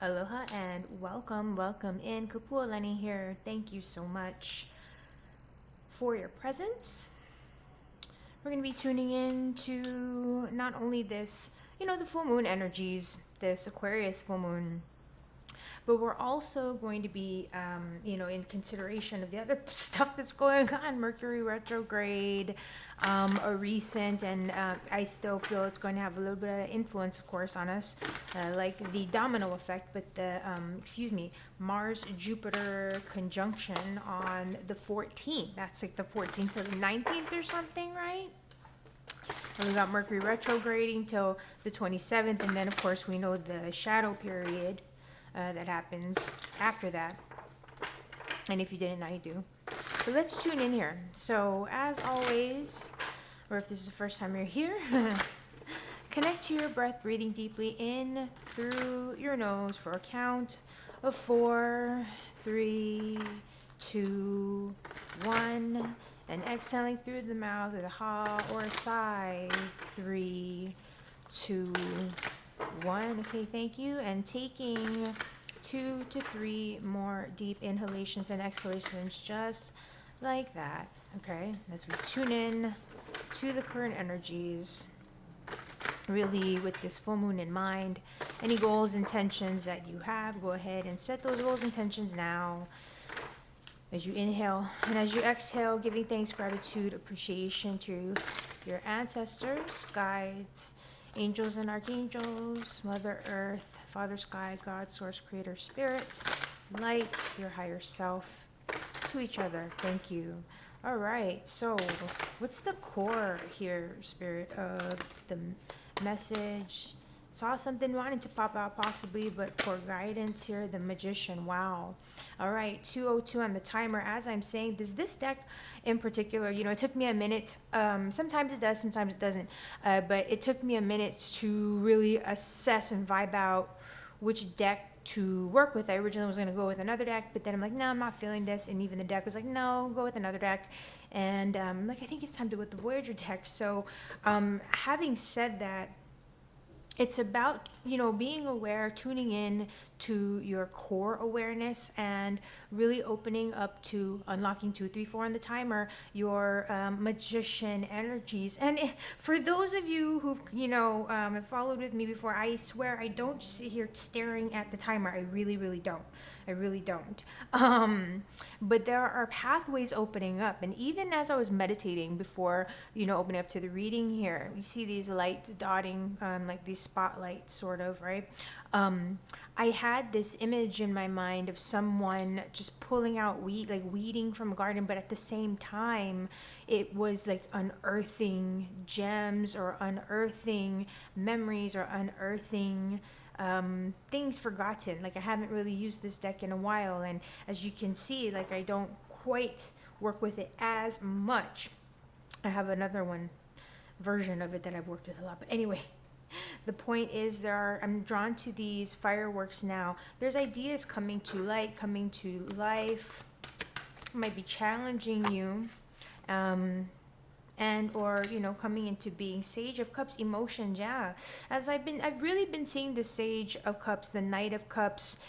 Aloha and welcome in. Kapualani here. Thank you so much for your presence. We're going to be tuning in to not only this, the full moon energies, this Aquarius full moon, but we're also going to be, in consideration of the other stuff that's going on, Mercury retrograde, a recent, and I still feel it's going to have a little bit of influence, of course, on us, like the domino effect, but Mars Jupiter conjunction on the 14th. That's like the 14th to the 19th or something, right? And we got Mercury retrograding till the 27th, and then of course we know the shadow period that happens after that. And if you didn't, now you do. But let's tune in here. So as always, or if this is the first time you're here, connect to your breath, breathing deeply in through your nose for a count of 4, 3, 2, 1. And exhaling through the mouth with a ha or a sigh. 3, 2, 1. Okay, thank you. And taking 2 to 3 more deep inhalations and exhalations, just like that. Okay, as we tune in to the current energies, really with this full moon in mind. Any goals, intentions that you have, go ahead and set those goals, intentions now. As you inhale and as you exhale, giving thanks, gratitude, appreciation to your ancestors, guides, angels and archangels, Mother Earth, Father Sky, God, Source, Creator, Spirit, Light, your higher self, to each other. Thank you. All right, so what's the core here, Spirit, of the message? Saw something wanting to pop out possibly, but for guidance here, the Magician. Wow. All right, 2:02 on the timer. As I'm saying, this deck in particular, it took me a minute. Sometimes it does, sometimes it doesn't. But it took me a minute to really assess and vibe out which deck to work with. I originally was going to go with another deck, but then I'm like, no, I'm not feeling this. And even the deck was like, no, go with another deck. And I think it's time to go with the Voyager deck. So having said that, it's about, being aware, tuning in to your core awareness and really opening up to unlocking 2, 3, 4 on the timer, your magician energies. And for those of you who've, have followed with me before, I swear I don't sit here staring at the timer. I really, really don't. I really don't. But there are pathways opening up. And even as I was meditating before, opening up to the reading here, we see these lights dotting, like these spotlights, sort of, right? I had this image in my mind of someone just pulling out weeding from a garden, but at the same time, it was like unearthing gems or unearthing memories or unearthing things forgotten. Like I haven't really used this deck in a while, and as you can see, like I don't quite work with it as much. I have another version of it that I've worked with a lot, but anyway. The point is I'm drawn to these fireworks now. There's ideas coming to light, coming to life, might be challenging you, and or coming into being. Sage of Cups, emotions, yeah. I've really been seeing the Sage of Cups, the Knight of Cups,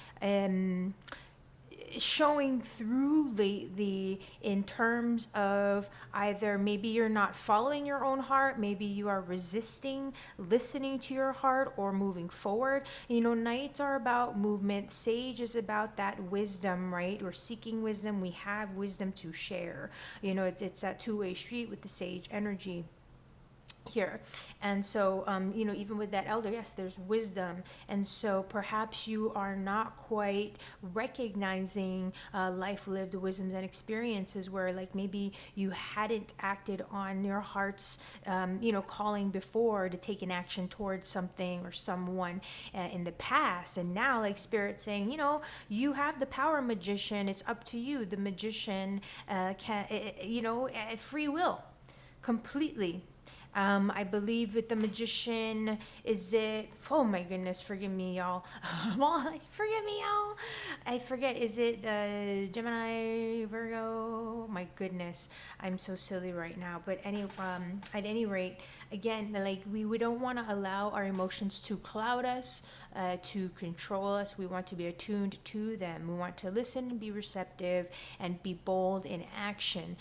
showing through lately in terms of either maybe you're not following your own heart, maybe you are resisting listening to your heart or moving forward. Knights are about movement. Sage is about that wisdom, right? We're seeking wisdom. We have wisdom to share. It's that two-way street with the Sage energy here. And so even with that elder, yes, there's wisdom. And so perhaps you are not quite recognizing life lived wisdoms and experiences where like maybe you hadn't acted on your heart's calling before to take an action towards something or someone in the past. And now like Spirit saying, you have the power, magician. It's up to you. The magician can free will completely. I believe with the magician, is it, oh my goodness, forgive me, y'all. Forgive me, y'all. I forget, is it Gemini, Virgo? My goodness, I'm so silly right now. But at any rate, again, like we don't want to allow our emotions to cloud us, to control us. We want to be attuned to them. We want to listen and be receptive and be bold in action.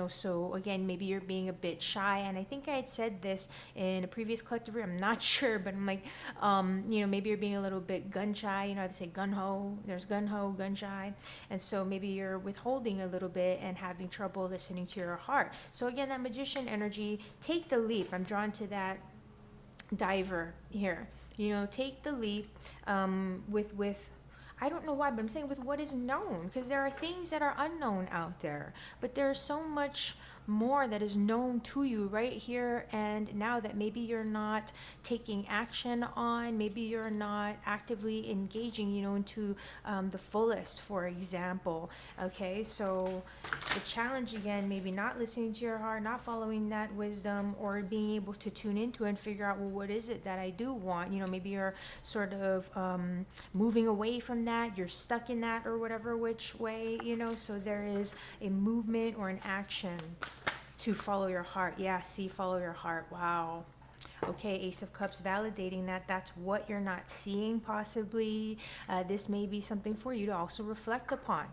So again, maybe you're being a bit shy, and I think I had said this in a previous collective read. I'm not sure, but I'm like, maybe you're being a little bit gun shy. You know how they say gun ho. There's gun ho, gun shy, and so maybe you're withholding a little bit and having trouble listening to your heart. So again, that magician energy, take the leap. I'm drawn to that diver here. Take the leap, with I don't know why, but I'm saying with what is known, because there are things that are unknown out there, but there's so much more that is known to you right here and now that maybe you're not taking action on, maybe you're not actively engaging, into the fullest, for example. Okay, so the challenge again, maybe not listening to your heart, not following that wisdom, or being able to tune into it and figure out, well, what is it that I do want? Maybe you're sort of moving away from that, you're stuck in that, or whatever which way, so there is a movement or an action to follow your heart. Yeah, see, follow your heart. Wow. Okay, Ace of Cups validating that that's what you're not seeing, possibly. This may be something for you to also reflect upon.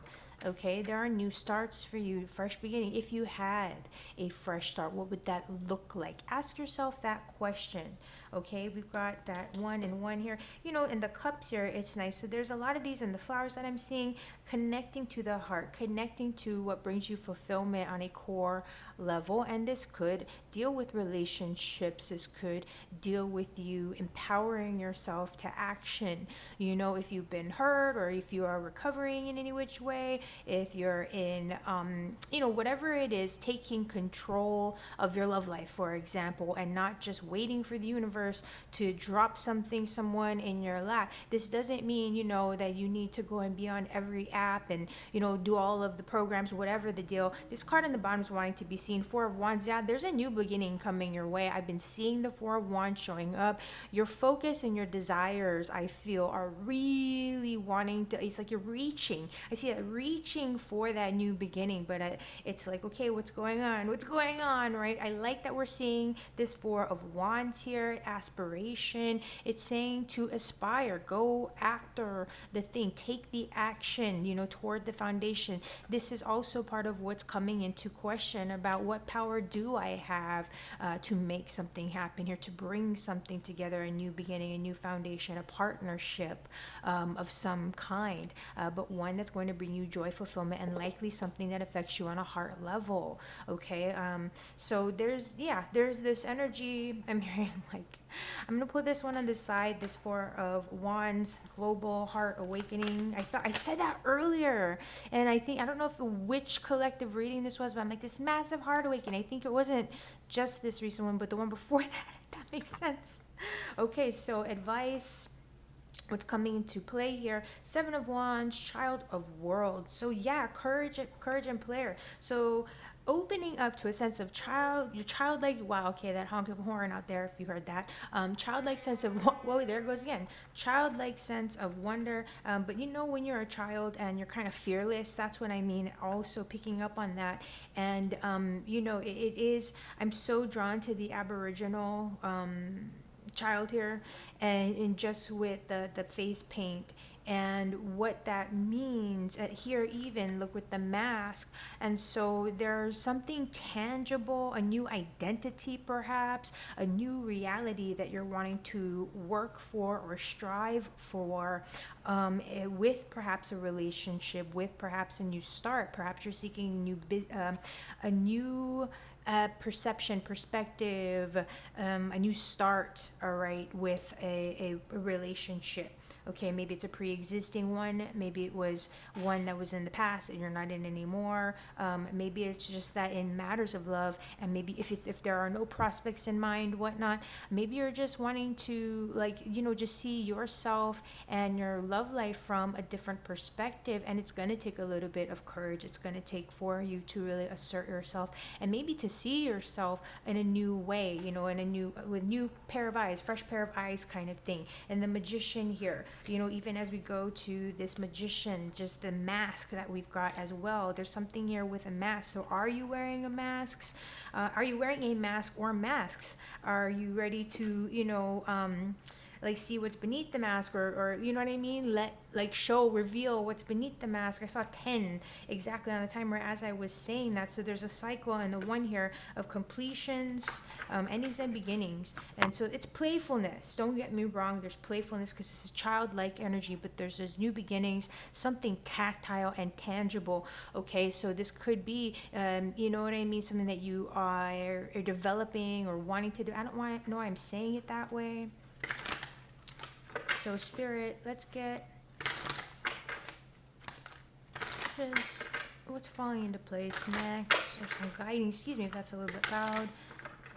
Okay, there are new starts for you, fresh beginning. If you had a fresh start, what would that look like? Ask yourself that question. Okay, we've got that 1 and 1 here. In the cups here, it's nice. So there's a lot of these in the flowers that I'm seeing, connecting to the heart, connecting to what brings you fulfillment on a core level. And this could deal with relationships. This could deal with you empowering yourself to action. If you've been hurt, or if you are recovering in any which way, if you're in, whatever it is, taking control of your love life, for example, and not just waiting for the universe to drop someone in your lap. This doesn't mean, that you need to go and be on every app and, do all of the programs, whatever the deal. This card in the bottom is wanting to be seen. 4 of Wands. Yeah, there's a new beginning coming your way. I've been seeing the 4 of Wands showing up. Your focus and your desires, I feel, are really wanting to, it's like you're reaching. I see it reaching for that new beginning, but it's like, okay, what's going on? What's going on, right? I like that we're seeing this 4 of Wands here, aspiration. It's saying to aspire, go after the thing, take the action, toward the foundation. This is also part of what's coming into question about what power do I have to make something happen here, to bring something together, a new beginning, a new foundation, a partnership of some kind, but one that's going to bring you joy, fulfillment, and likely something that affects you on a heart level. Okay, so there's this energy I'm hearing. Like, I'm gonna put this one on the side, this 4 of Wands, global heart awakening. I said that earlier, and I don't know which collective reading this was, but I'm like, this massive heart awakening. I think it wasn't just this recent one, but the one before that, if that makes sense. Okay, so advice, what's coming into play here: 7 of Wands, child of worlds. So yeah, courage and prayer. So opening up to a sense of your childlike, wow, okay, that honk of horn out there, if you heard that, childlike sense of, whoa, there it goes again, childlike sense of wonder. But when you're a child and you're kind of fearless, that's what I mean, also picking up on that. And it is, I'm so drawn to the Aboriginal child here, and just with the face paint and what that means. Here, even look with the mask. And so there's something tangible, a new identity, perhaps a new reality that you're wanting to work for or strive for, with perhaps a relationship, with perhaps a new start. Perhaps you're seeking a new perception, perspective, a new start, all right, with a relationship. Okay, maybe it's a pre-existing one. Maybe it was one that was in the past and you're not in anymore. Maybe it's just that in matters of love, and maybe if there are no prospects in mind, whatnot, maybe you're just wanting to, just see yourself and your love life from a different perspective. And it's going to take a little bit of courage. It's going to take for you to really assert yourself, and maybe to see yourself in a new way, with new pair of eyes, fresh pair of eyes kind of thing. And the Magician here. even as we go to this magician, just the mask that we've got as well. There's something here with a mask. So are you wearing a mask? Are you wearing a mask or masks? Are you ready to, like see what's beneath the mask, or you know what I mean, reveal what's beneath the mask. I saw 10 exactly on the timer as I was saying that. So there's a cycle and the one here of completions, endings and beginnings. And so it's playfulness, don't get me wrong, there's playfulness because it's childlike energy, but there's those new beginnings, something tactile and tangible. Okay, so this could be you know what I mean, something that you are developing or wanting to do. I don't know why I'm saying it that way. So Spirit, let's get this, what's falling into place next, or some guiding, excuse me if that's a little bit loud,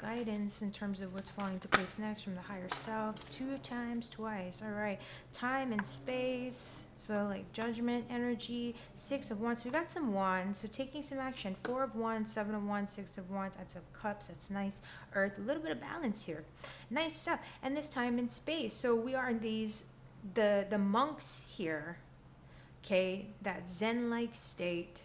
guidance in terms of what's falling into place next from the higher self. 2 times twice. All right, time and space, so like judgment energy. 6 of Wands, we got some wands, so taking some action. 4 of Wands, 7 of Wands, 6 of Wands, that's of Cups, that's nice. Earth, a little bit of balance here, nice stuff. And this time and space, so we are in these the monks here, okay, that zen-like state.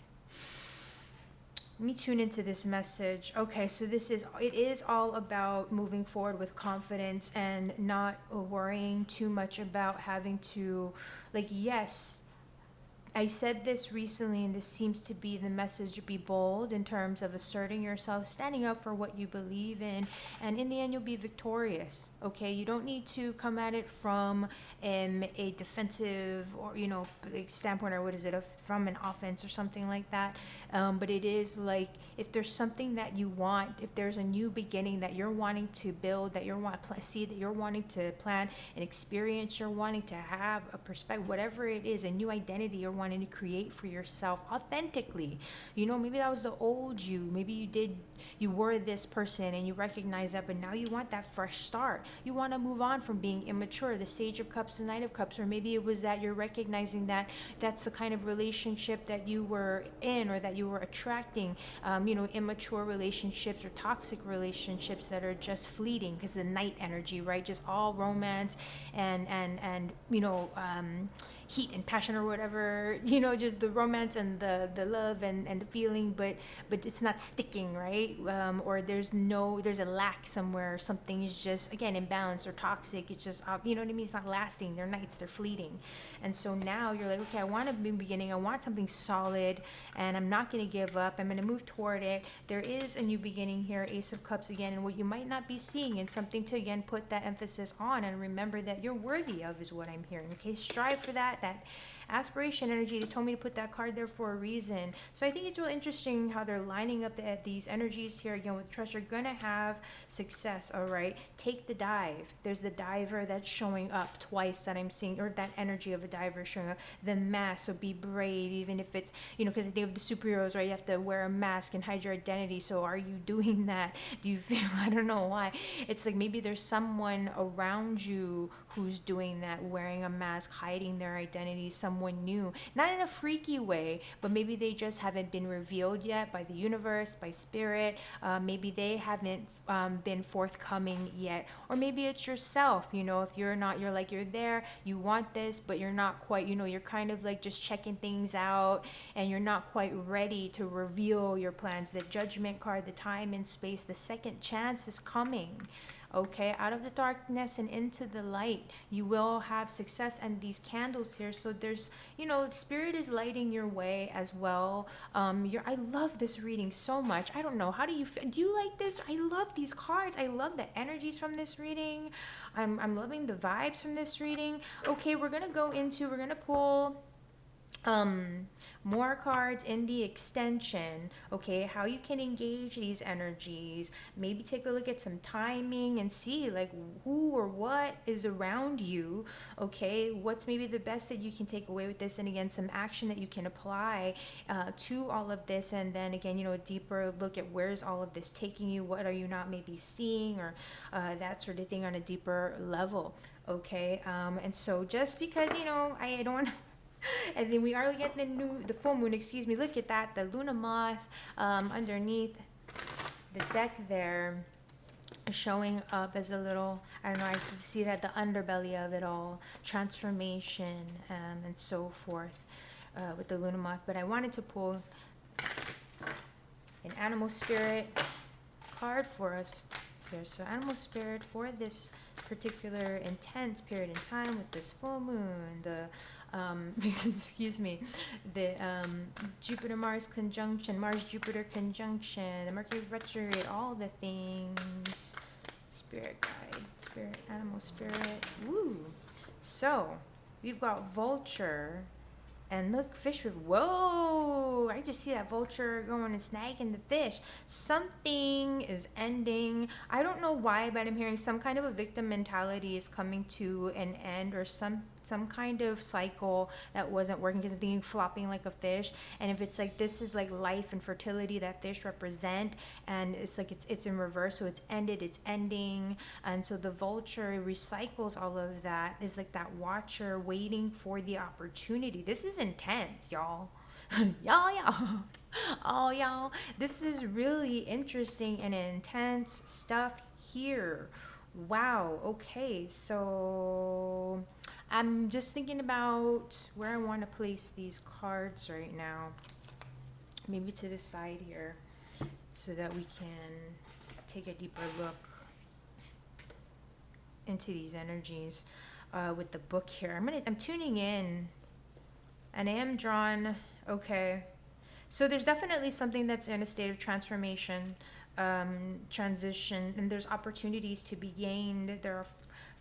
Let me tune into this message. Okay, so it is all about moving forward with confidence and not worrying too much about having to, like, yes, I said this recently, and this seems to be the message: be bold in terms of asserting yourself, standing up for what you believe in, and in the end, you'll be victorious. Okay, you don't need to come at it from a defensive or like standpoint, or from an offense or something like that. But it is like, if there's something that you want, if there's a new beginning that you're wanting to build, that you're wanting to plan an experience, you're wanting to have a perspective, whatever it is, a new identity you're wanting to create for yourself authentically. Maybe that was the old you. Maybe you were this person and you recognize that, but now you want that fresh start. You want to move on from being immature, the Sage of Cups, the Knight of Cups, or maybe it was that you're recognizing that that's the kind of relationship that you were in, or that you were attracting, immature relationships or toxic relationships that are just fleeting, because the Knight energy, right? Just all romance and heat and passion or whatever, just the romance and the love and the feeling, but it's not sticking, right? Or there's a lack somewhere, something is just, again, imbalanced or toxic. It's just, you know what I mean? It's not lasting. They're nights, they're fleeting. And so now you're like, okay, I want a new beginning. I want something solid, and I'm not going to give up. I'm going to move toward it. There is a new beginning here, Ace of Cups again, and what you might not be seeing, and something to, again, put that emphasis on and remember that you're worthy of, is what I'm hearing. Okay, strive for that aspiration energy. They told me to put that card there for a reason. So I think it's really interesting how they're lining up these energies here. Again, with trust, you're gonna have success. All right, take the dive. There's the diver that's showing up twice that I'm seeing, or that energy of a diver showing up. The mask, so be brave, even if it's, because they have the superheroes, right? You have to wear a mask and hide your identity. So are you doing that? Do you feel, I don't know why, it's like maybe there's someone around you who's doing that, wearing a mask, hiding their identity, someone new, not in a freaky way, but maybe they just haven't been revealed yet by the universe, by spirit. Maybe they haven't been forthcoming yet, or maybe it's yourself. If you're not, you're there, you want this, but you're not quite, you're kind of like just checking things out, and you're not quite ready to reveal your plans. The Judgment card, the time and space, the second chance is coming. Okay, out of the darkness and into the light, you will have success. And these candles here, so there's, spirit is lighting your way as well. I love this reading so much. I don't know, how do you like this? I love these cards. I love the energies from this reading. I'm loving the vibes from this reading. Okay, we're gonna pull more cards in the extension. Okay, how you can engage these energies, maybe take a look at some timing and see like who or what is around you. Okay, what's maybe the best that you can take away with this, and again, some action that you can apply to all of this. And then again, a deeper look at where's all of this taking you, what are you not maybe seeing, or that sort of thing on a deeper level. Okay, and so just because I don't want to and then we are looking at the full moon, look at that, the Luna moth underneath the deck there. showing up as a little, I don't know, I see that the underbelly of it all, transformation, and so forth, with the Luna Moth. But I wanted to pull an animal spirit card for us here. So animal spirit for this particular intense period in time with this full moon, the excuse me, the Jupiter-Mars conjunction, Mars-Jupiter conjunction, the Mercury retrograde, all the things. Spirit guide, spirit, animal spirit. Woo! So, we've got vulture. And look, fish with, whoa! I just see that vulture going and snagging the fish. Something is ending. I don't know why, but I'm hearing some kind of a victim mentality is coming to an end, or some kind of cycle that wasn't working, because I'm thinking flopping like a fish. And if it's like, this is like life and fertility that fish represent, and it's like it's in reverse, so it's ended, it's ending. And so the vulture recycles all of that, is like that watcher waiting for the opportunity. This is intense, y'all. y'all. Oh, y'all, this is really interesting and intense stuff here. Wow. Okay, so I'm just thinking about where I want to place these cards right now. Maybe to the side here, so that we can take a deeper look into these energies with the book here. I'm tuning in, and I am drawn. Okay, so there's definitely something that's in a state of transformation, transition, and there's opportunities to be gained. There are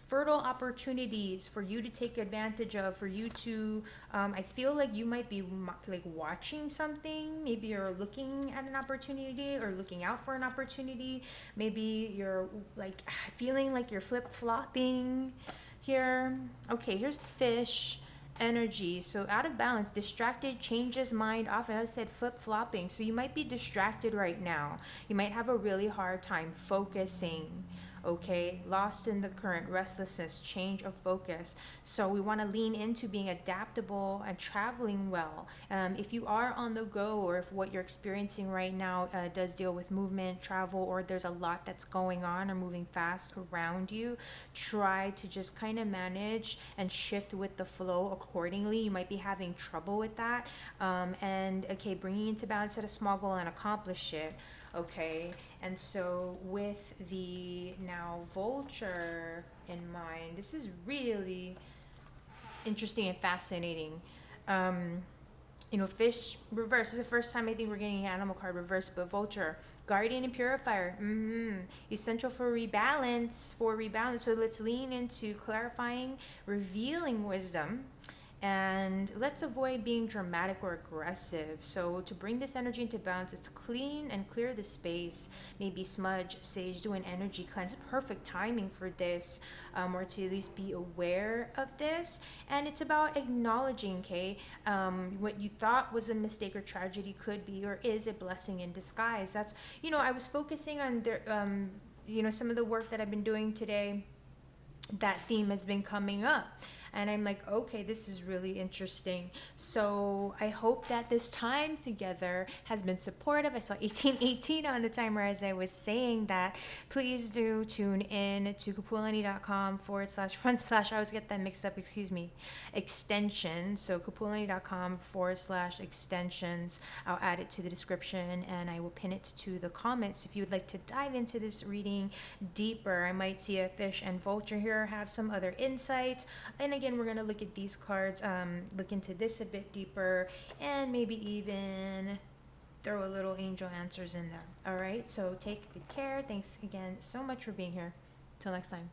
fertile opportunities for you to take advantage of, for you to, I feel like you might be like watching something. Maybe you're looking at an opportunity or looking out for an opportunity. Maybe you're like feeling like you're flip-flopping here. Okay, here's the fish energy. So out of balance, distracted, changes mind often. I said flip-flopping. So you might be distracted right now. You might have a really hard time focusing. Okay, lost in the current, restlessness, change of focus. So we want to lean into being adaptable and traveling well. If you are on the go, or if what you're experiencing right now does deal with movement, travel, or there's a lot that's going on or moving fast around you, try to just kind of manage and shift with the flow accordingly. You might be having trouble with that. And okay, bringing into balance, set a small goal and accomplish it. Okay, and so with the now vulture in mind, this is really interesting and fascinating. Fish reverse. This is the first time I think we're getting an animal card reverse, but vulture, guardian and purifier. Essential for rebalance. So let's lean into clarifying, revealing wisdom. And let's avoid being dramatic or aggressive. So to bring this energy into balance, it's clean and clear the space. Maybe smudge, sage, do an energy cleanse. Perfect timing for this, or to at least be aware of this. And it's about acknowledging, okay, what you thought was a mistake or tragedy could be or is a blessing in disguise. That's, I was focusing on some of the work that I've been doing today. That theme has been coming up. And I'm like, okay, this is really interesting. So I hope that this time together has been supportive. I saw 1818 on the timer as I was saying that. Please do tune in to kapualani.com// I always get that mixed up, extension. So kapualani.com/extensions. I'll add it to the description, and I will pin it to the comments. If you would like to dive into this reading deeper, I might see a fish and vulture here, have some other insights. And again, we're going to look at these cards, look into this a bit deeper, and maybe even throw a little angel answers in there. All right, so take good care. Thanks again so much for being here. Till next time.